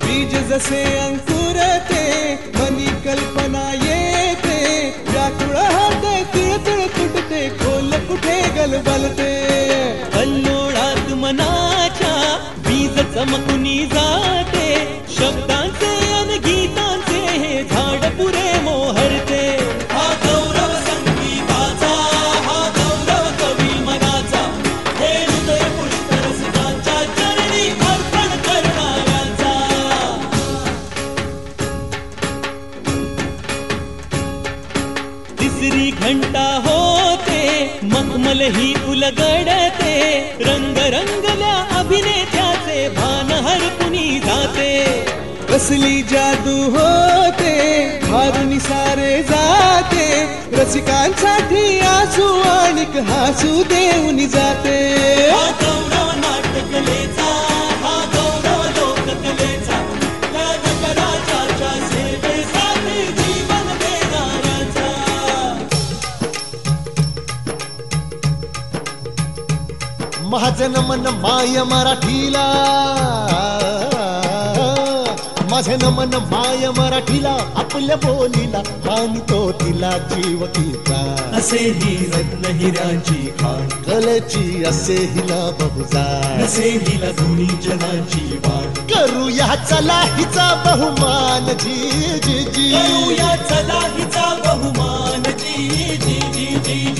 बीज जसे अंकुरते मनी कल्पना येते व्याकुळ होते तिळतिळ तुटते खोल कुठे गलबलते कल्लोळात मनाच्या बीज चमकुनी जाते शब्दांचे अन गीतांचे हे झाड पुरे मोहरते हा गौरव संगीताचा हा गौरव कवी मनाचा हे हृदय पुष्परसिकांच्या चरणी अर्पण करणाऱ्यांचा तिसरी घंटा होते मखमल ही उलगडते रंग रंगल्या अभिनेत्याचे भान हरपुनी जाते कसली जादू होते हारुनी सारे जाते रसिकांसाठी आसू आणिक हासू देऊन जाते हा गौरव नाट्यकलेचा हा गौरव लोककलेचा या नगराच्या सेवेसाठी जीवन देणाऱ्याचा माझं नमन माय मराठीला माझे नमन माय मराठीला आपल्या बोलीला मानतो तिला जीव तिचा असे ही रत्न हिऱ्यांची खाण कलेची असे हिला बहुजाण असे हिला दोन्ही जनाची वाण करूया चला हिचा बहुमान जी जी जी करूया चला हिचा बहुमान जी जी जी जी